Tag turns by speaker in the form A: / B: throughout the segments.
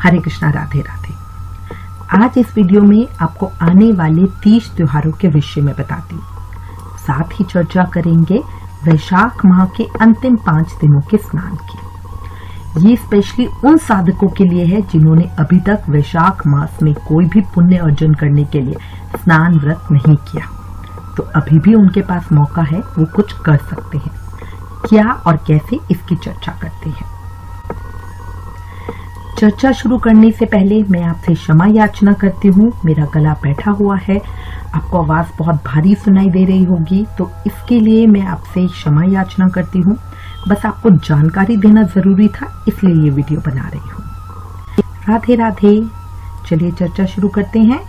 A: हरे कृष्णा, राधे राधे। आज इस वीडियो में आपको आने वाले 30 त्योहारों के विषय में बताती हूँ। साथ ही चर्चा करेंगे वैशाख माह के अंतिम 5 दिनों के स्नान की। ये स्पेशली उन साधकों के लिए है जिन्होंने अभी तक वैशाख मास में कोई भी पुण्य अर्जन करने के लिए स्नान व्रत नहीं किया, तो अभी भी उनके पास मौका है, वो कुछ कर सकते हैं। क्या और कैसे, इसकी चर्चा करते हैं। चर्चा शुरू करने से पहले मैं आपसे क्षमा याचना करती हूँ। मेरा गला बैठा हुआ है, आपको आवाज बहुत भारी सुनाई दे रही होगी, तो इसके लिए मैं आपसे क्षमा याचना करती हूँ। बस आपको जानकारी देना जरूरी था, इसलिए ये वीडियो बना रही हूँ। राधे राधे। चलिए चर्चा शुरू करते हैं।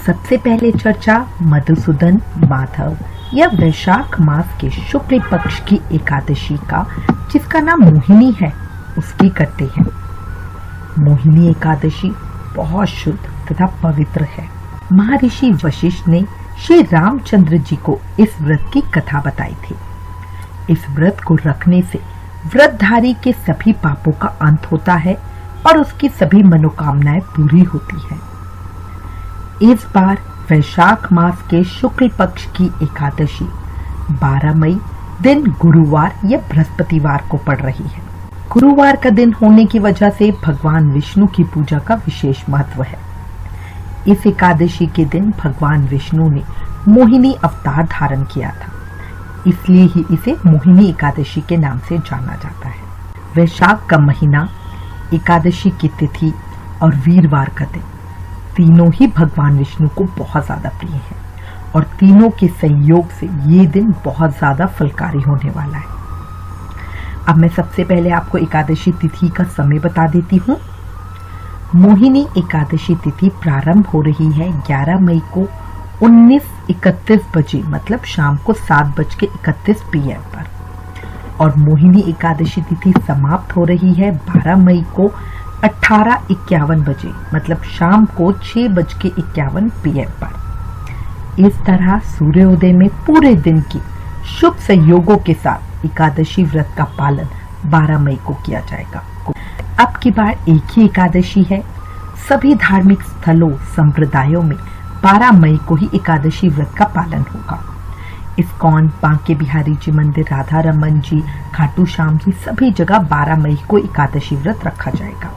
A: सबसे पहले चर्चा मधुसूदन माधव या वैशाख मास के शुक्ल पक्ष की एकादशी का, जिसका नाम मोहिनी है, उसकी करते हैं। मोहिनी एकादशी बहुत शुद्ध तथा पवित्र है। महर्षि वशिष्ठ ने श्री रामचंद्र जी को इस व्रत की कथा बताई थी। इस व्रत को रखने से व्रतधारी के सभी पापों का अंत होता है और उसकी सभी मनोकामनाएं पूरी होती हैं। इस बार वैशाख मास के शुक्ल पक्ष की एकादशी 12 मई दिन गुरुवार या बृहस्पतिवार को पड़ रही है। गुरुवार का दिन होने की वजह से भगवान विष्णु की पूजा का विशेष महत्व है। इस एकादशी के दिन भगवान विष्णु ने मोहिनी अवतार धारण किया था, इसलिए ही इसे मोहिनी एकादशी के नाम से जाना जाता है। वैशाख का महीना, एकादशी की तिथि और वीरवार का दिन, तीनों ही भगवान विष्णु को बहुत ज्यादा प्रिय है और तीनों के संयोग से ये दिन बहुत ज्यादा फलकारी होने वाला है। अब मैं सबसे पहले आपको एकादशी तिथि का समय बता देती हूँ। मोहिनी एकादशी तिथि प्रारंभ हो रही है 11 मई को 19:31 बजे, मतलब शाम को 7:31 PM पर, और मोहिनी एकादशी तिथि समाप्त हो रही है 12 मई को 18:51 बजे, मतलब शाम को 6:51 PM पर। इस तरह सूर्योदय में पूरे दिन की शुभ संयोगों के साथ एकादशी व्रत का पालन 12 मई को किया जाएगा। अब की बार एक ही एकादशी है। सभी धार्मिक स्थलों, संप्रदायों में 12 मई को ही एकादशी व्रत का पालन होगा। इस्कॉन, बांके बिहारी जी मंदिर, राधा रमन जी, खाटू श्याम जी, सभी जगह 12 मई को एकादशी व्रत रखा जाएगा।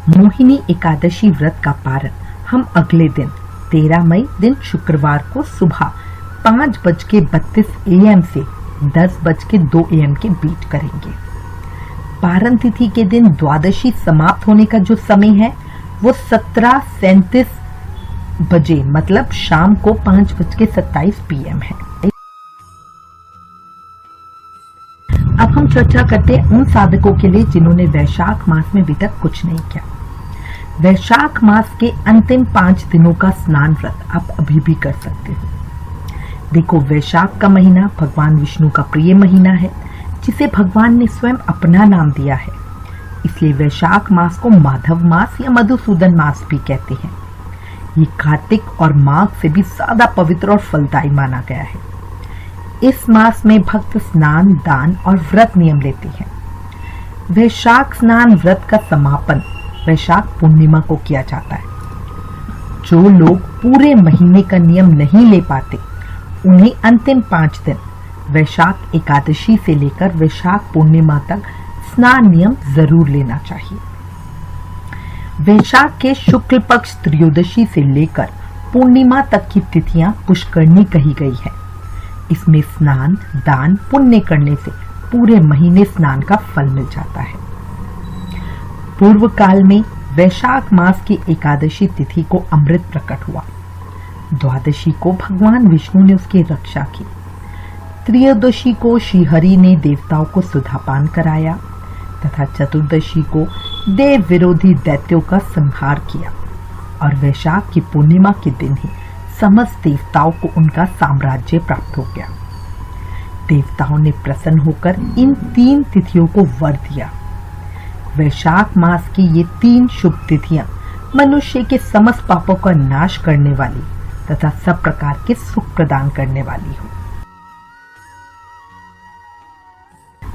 A: मोहिनी एकादशी व्रत का पारण हम अगले दिन 13 मई दिन शुक्रवार को सुबह 5:32 AM से 10:02 AM के बीच करेंगे। पारण तिथि के दिन द्वादशी समाप्त होने का जो समय है वो 17:37 बजे, मतलब शाम को 5:27 PM है। अब हम चर्चा करते हैं उन साधकों के लिए जिन्होंने वैशाख मास में अभी तक कुछ नहीं किया। वैशाख मास के अंतिम 5 दिनों का स्नान व्रत आप अभी भी कर सकते हो। देखो, वैशाख का महीना भगवान विष्णु का प्रिय महीना है, जिसे भगवान ने स्वयं अपना नाम दिया है, इसलिए वैशाख मास को माधव मास या मधुसूदन मास भी कहते हैं। ये कार्तिक और माघ से भी ज्यादा पवित्र और फलदायी माना गया है। इस मास में भक्त स्नान, दान और व्रत नियम लेते हैं। वैशाख स्नान व्रत का समापन वैशाख पूर्णिमा को किया जाता है। जो लोग पूरे महीने का नियम नहीं ले पाते, उन्हें अंतिम 5 दिन वैशाख एकादशी से लेकर वैशाख पूर्णिमा तक स्नान नियम जरूर लेना चाहिए। वैशाख के शुक्ल पक्ष त्रयोदशी से लेकर पूर्णिमा तक की तिथियां पुष्करणी कही गई है। इसमें स्नान, दान, पुण्य करने से पूरे महीने स्नान का फल मिल जाता है। पूर्व काल में वैशाख मास की एकादशी तिथि को अमृत प्रकट हुआ। द्वादशी को भगवान विष्णु ने उसकी रक्षा की। त्रयोदशी को श्रीहरि ने देवताओं को सुधापान कराया तथा चतुर्दशी को देव विरोधी दैत्यों का संहार किया, और वैशाख की पूर्णिमा के दिन ही समस्त देवताओं को उनका साम्राज्य प्राप्त हो गया। देवताओं ने प्रसन्न होकर इन 3 तिथियों को वर दिया। वैशाख मास की ये 3 शुभ तिथियां मनुष्य के समस्त पापों का नाश करने वाली तथा सब प्रकार के सुख प्रदान करने वाली हो।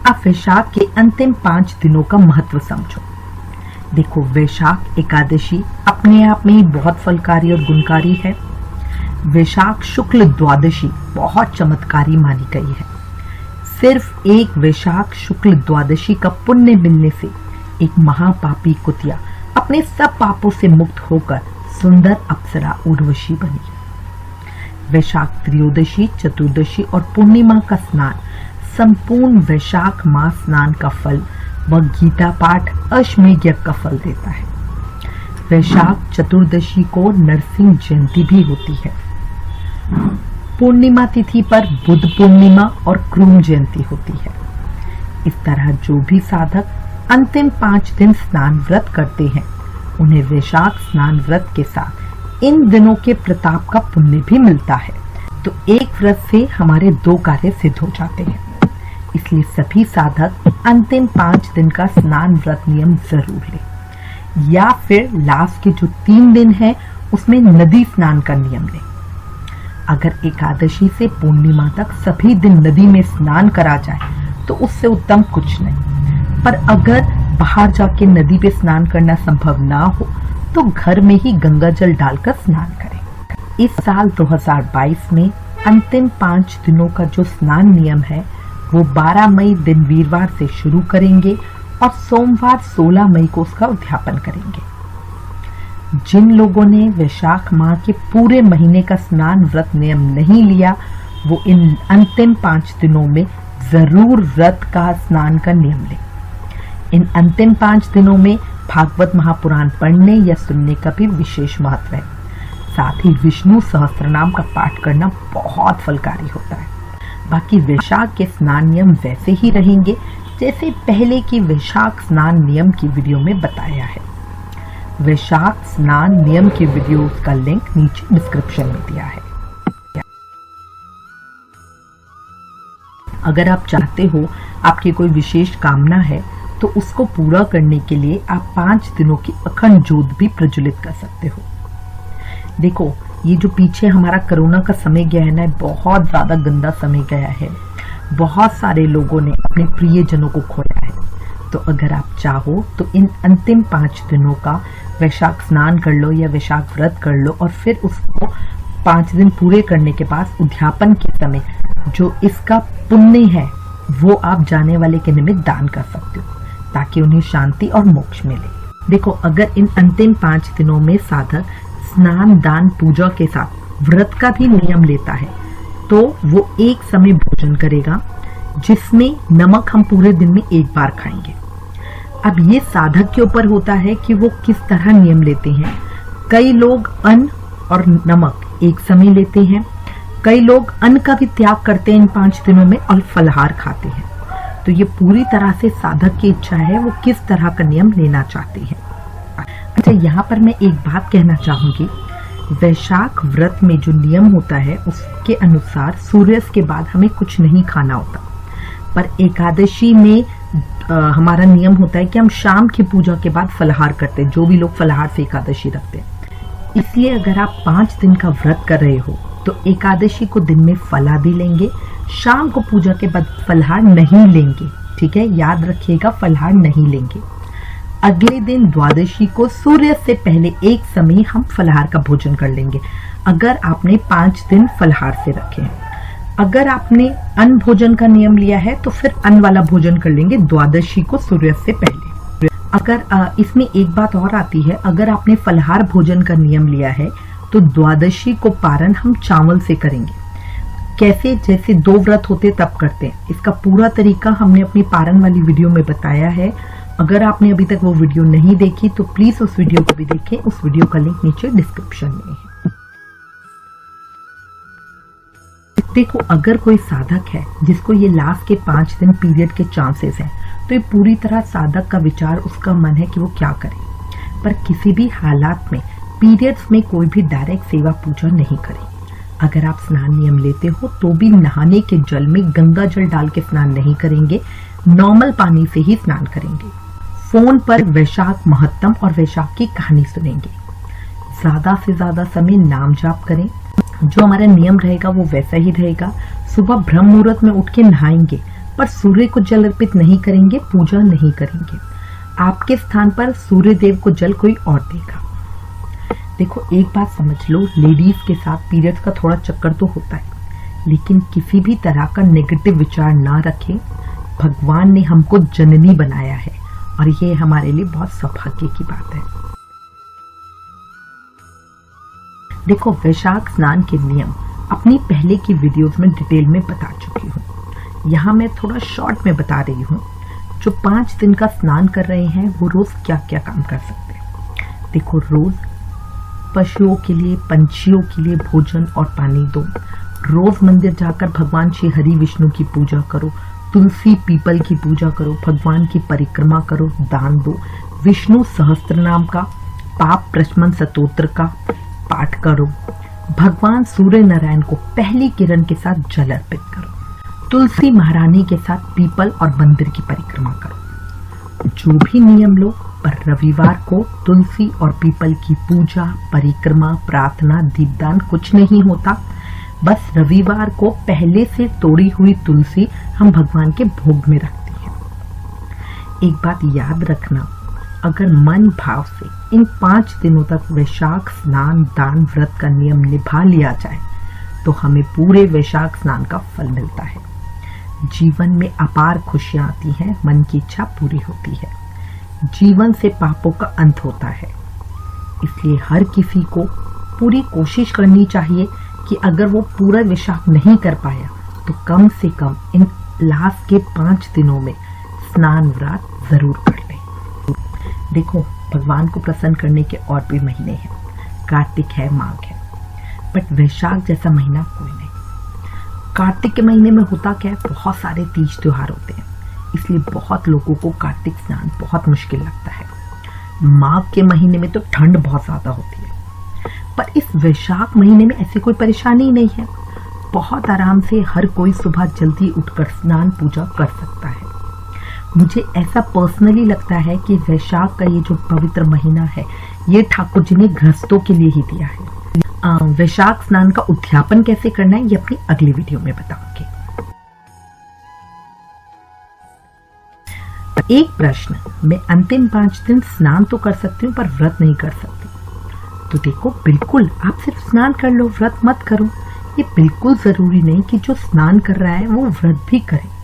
A: आप वैशाख के अंतिम 5 दिनों का महत्व समझो। देखो, वैशाख एकादशी अपने आप में ही बहुत फलकारी और गुणकारी है। वैशाख शुक्ल द्वादशी बहुत चमत्कारी मानी गई है। सिर्फ एक वैशाख शुक्ल द्वादशी का पुण्य मिलने से एक महापापी कुतिया अपने सब पापों से मुक्त होकर सुंदर अप्सरा उर्वशी बनी। वैशाख त्रयोदशी, चतुर्दशी और पूर्णिमा का स्नान संपूर्ण वैशाख मास स्नान का फल व गीता पाठ अश्वमेध यज्ञ का फल देता है। वैशाख चतुर्दशी को नरसिंह जयंती भी होती है। पूर्णिमा तिथि पर बुद्ध पूर्णिमा और क्रूम जयंती होती है। इस तरह जो भी साधक अंतिम 5 दिन स्नान व्रत करते हैं उन्हें वैशाख स्नान व्रत के साथ इन दिनों के प्रताप का पुण्य भी मिलता है। तो एक व्रत से हमारे 2 कार्य सिद्ध हो जाते हैं। इसलिए सभी साधक अंतिम 5 दिन का स्नान व्रत नियम जरूर लें, या फिर लास्ट के जो 3 दिन है उसमें नदी स्नान का नियम लें। अगर एकादशी से पूर्णिमा तक सभी दिन नदी में स्नान करा जाए तो उससे उत्तम कुछ नहीं। पर अगर बाहर जाके नदी पे स्नान करना संभव ना हो तो घर में ही गंगा जल डालकर स्नान करें। इस साल 2022 में अंतिम 5 दिनों का जो स्नान नियम है वो 12 मई दिन वीरवार से शुरू करेंगे और सोमवार 16 मई को उसका उद्यापन करेंगे। जिन लोगों ने वैशाख माह के पूरे महीने का स्नान व्रत नियम नहीं लिया वो इन अंतिम 5 दिनों में जरूर व्रत का स्नान का नियम लें। इन अंतिम 5 दिनों में भागवत महापुराण पढ़ने या सुनने का भी विशेष महत्व है। साथ ही विष्णु सहस्त्रनाम का पाठ करना बहुत फलकारी होता है। बाकी वैशाख के स्नान नियम वैसे ही रहेंगे जैसे पहले की वैशाख स्नान नियम की वीडियो में बताया है। वैशाख स्नान नियम की वीडियो का लिंक नीचे डिस्क्रिप्शन में दिया है। अगर आप चाहते हो आपकी कोई विशेष कामना है तो उसको पूरा करने के लिए आप 5 दिनों की अखंड ज्योत भी प्रज्वलित कर सकते हो। देखो, ये जो पीछे हमारा कोरोना का समय गया है ना, बहुत ज्यादा गंदा समय गया है। बहुत सारे लोगों ने अपने प्रियजनों को खोया है। तो अगर आप चाहो तो इन अंतिम 5 दिनों का वैशाख स्नान कर लो या वैशाख व्रत कर लो और फिर उसको 5 दिन पूरे करने के बाद उद्यापन के समय जो इसका पुण्य है वो आप जाने वाले के निमित्त दान कर सकते हो ताकि उन्हें शांति और मोक्ष मिले। देखो, अगर इन अंतिम 5 दिनों में साधक स्नान, दान, पूजा के साथ व्रत का भी नियम लेता है तो वो एक समय भोजन करेगा जिसमें नमक हम पूरे दिन में एक बार खाएंगे। अब ये साधक के ऊपर होता है कि वो किस तरह नियम लेते हैं। कई लोग अन्न और नमक एक समय लेते हैं, कई लोग अन्न का भी त्याग करते हैं इन 5 दिनों में और फलाहार खाते हैं। तो ये पूरी तरह से साधक की इच्छा है वो किस तरह का नियम लेना चाहते हैं। अच्छा, यहाँ पर मैं एक बात कहना चाहूंगी। वैशाख व्रत में जो नियम होता है उसके अनुसार सूर्यास्त के बाद हमें कुछ नहीं खाना होता, पर एकादशी में हमारा नियम होता है कि हम शाम की पूजा के बाद फलाहार करते हैं, जो भी लोग फलाहार से एकादशी रखते हैं। इसलिए अगर आप 5 दिन का व्रत कर रहे हो तो एकादशी को दिन में फला भी लेंगे, शाम को पूजा के बाद फलाहार नहीं लेंगे। ठीक है, याद रखिएगा, फलाहार नहीं लेंगे। अगले दिन द्वादशी को सूर्य से पहले एक समय हम फलाहार का भोजन कर लेंगे अगर आपने 5 दिन फलाहार से रखे हैं। अगर आपने अन्न भोजन का नियम लिया है तो फिर अन्न वाला भोजन कर लेंगे द्वादशी को सूर्य से पहले। अगर इसमें एक बात और आती है, अगर आपने फलाहार भोजन का नियम लिया है तो द्वादशी को पारण हम चावल से करेंगे। कैसे, जैसे 2 व्रत होते तब करते हैं। इसका पूरा तरीका हमने अपनी पारण वाली वीडियो में बताया है। अगर आपने अभी तक वो वीडियो नहीं देखी तो प्लीज उस वीडियो को भी देखें। उस वीडियो का लिंक नीचे डिस्क्रिप्शन में है। देखो, अगर कोई साधक है जिसको ये लास्ट के 5 दिन पीरियड के चांसेस हैं तो ये पूरी तरह साधक का विचार, उसका मन है कि वो क्या करे। पर किसी भी हालात में पीरियड्स में कोई भी डायरेक्ट सेवा पूजा नहीं करे। अगर आप स्नान नियम लेते हो तो भी नहाने के जल में गंगा जल डाल के स्नान नहीं करेंगे, नॉर्मल पानी से ही स्नान करेंगे। फोन पर वैशाख महत्तम और वैशाख की कहानी सुनेंगे। ज्यादा से ज्यादा समय नाम जाप करें। जो हमारा नियम रहेगा वो वैसा ही रहेगा। सुबह ब्रह्म मुहूर्त में उठ के नहाएंगे, पर सूर्य को जल अर्पित नहीं करेंगे, पूजा नहीं करेंगे। आपके स्थान पर सूर्य देव को जल कोई और देगा। देखो एक बात समझ लो, लेडीज के साथ पीरियड्स का थोड़ा चक्कर तो होता है, लेकिन किसी भी तरह का नेगेटिव विचार ना रखें। भगवान ने हमको जननी बनाया है और ये हमारे लिए बहुत सौभाग्य की बात है। देखो वैशाख स्नान के नियम अपनी पहले की वीडियोस में डिटेल में बता चुकी हूँ। यहाँ मैं थोड़ा शॉर्ट में बता रही हूँ। जो 5 दिन का स्नान कर रहे हैं वो रोज क्या क्या काम कर सकते हैं। देखो रोज पशुओं के लिए, पंछियों के लिए भोजन और पानी दो। रोज मंदिर जाकर भगवान श्री हरि विष्णु की पूजा करो, तुलसी पीपल की पूजा करो, भगवान की परिक्रमा करो, दान दो। विष्णु सहस्त्र नाम का, पाप प्रशमन स्तोत्र का पाठ करो। भगवान सूर्य नारायण को पहली किरण के साथ जल अर्पित करो। तुलसी महारानी के साथ पीपल और मंदिर की परिक्रमा करो। जो भी नियम लो, पर रविवार को तुलसी और पीपल की पूजा, परिक्रमा, प्रार्थना, दीपदान कुछ नहीं होता। बस रविवार को पहले से तोड़ी हुई तुलसी हम भगवान के भोग में रखते हैं। एक बात याद रखना, अगर मन भाव से इन 5 दिनों तक वैशाख स्नान दान व्रत का नियम निभा लिया जाए तो हमें पूरे वैशाख स्नान का फल मिलता है। जीवन में अपार खुशियां आती हैं, मन की इच्छा पूरी होती है, जीवन से पापों का अंत होता है। इसलिए हर किसी को पूरी कोशिश करनी चाहिए कि अगर वो पूरा वैशाख नहीं कर पाया तो कम से कम इन लास्ट के 5 दिनों में स्नान व्रत जरूर कर ले। देखो भगवान को प्रसन्न करने के और भी महीने हैं, कार्तिक है, माघ है, बट वैशाख जैसा महीना कोई नहीं। कार्तिक के महीने में होता क्या है, बहुत सारे तीज त्योहार होते हैं, इसलिए बहुत लोगों को कार्तिक स्नान बहुत मुश्किल लगता है। माघ के महीने में तो ठंड बहुत ज्यादा होती है, पर इस वैशाख महीने में ऐसी कोई परेशानी नहीं है। बहुत आराम से हर कोई सुबह जल्दी उठकर स्नान पूजा कर सकता है। मुझे ऐसा पर्सनली लगता है कि वैशाख का ये जो पवित्र महीना है, ये ठाकुर जी ने गृहस्थों के लिए ही दिया है। वैशाख स्नान का उद्यापन कैसे करना है ये अपनी अगली वीडियो में बताऊंगी। एक प्रश्न, मैं अंतिम 5 दिन स्नान तो कर सकती हूँ पर व्रत नहीं कर सकती। तो देखो बिल्कुल आप सिर्फ स्नान कर लो, व्रत मत करो। ये बिल्कुल जरूरी नहीं कि जो स्नान कर रहा है वो व्रत भी करे,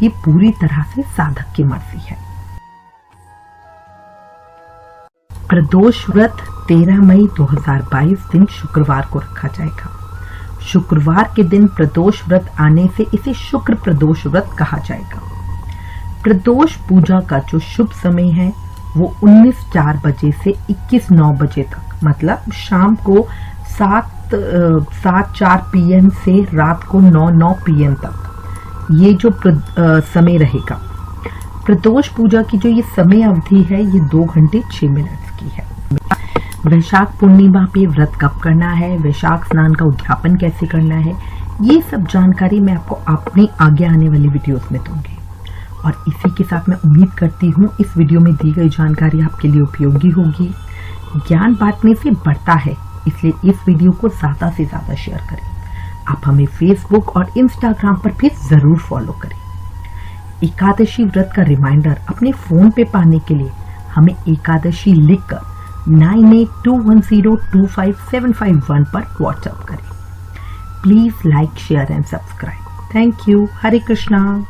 A: ये पूरी तरह से साधक की मर्जी है। प्रदोष व्रत 13 मई 2022 दिन शुक्रवार को रखा जाएगा। शुक्रवार के दिन प्रदोष व्रत आने से इसे शुक्र प्रदोष व्रत कहा जाएगा। प्रदोष पूजा का जो शुभ समय है वो 19:04 बजे से 21:09 बजे तक, मतलब शाम को 7:04 PM से रात को 9:09 PM तक ये जो समय रहेगा। प्रदोष पूजा की जो ये समय अवधि है ये 2 घंटे 6 मिनट की है। वैशाख पूर्णिमा पे व्रत कब करना है, वैशाख स्नान का उद्यापन कैसे करना है, ये सब जानकारी मैं आपको अपनी आगे आने वाली वीडियोस में दूंगी। और इसी के साथ मैं उम्मीद करती हूँ इस वीडियो में दी गई जानकारी आपके लिए उपयोगी होगी। ज्ञान बांटने से बढ़ता है, इसलिए इस वीडियो को ज्यादा से ज्यादा शेयर करें। आप हमें फेसबुक और इंस्टाग्राम पर भी जरूर फॉलो करें। एकादशी व्रत का रिमाइंडर अपने फोन पे पाने के लिए हमें एकादशी लिखकर 9821025751 पर व्हाट्सएप करें। Please like, share and subscribe. Thank you. Hare Krishna.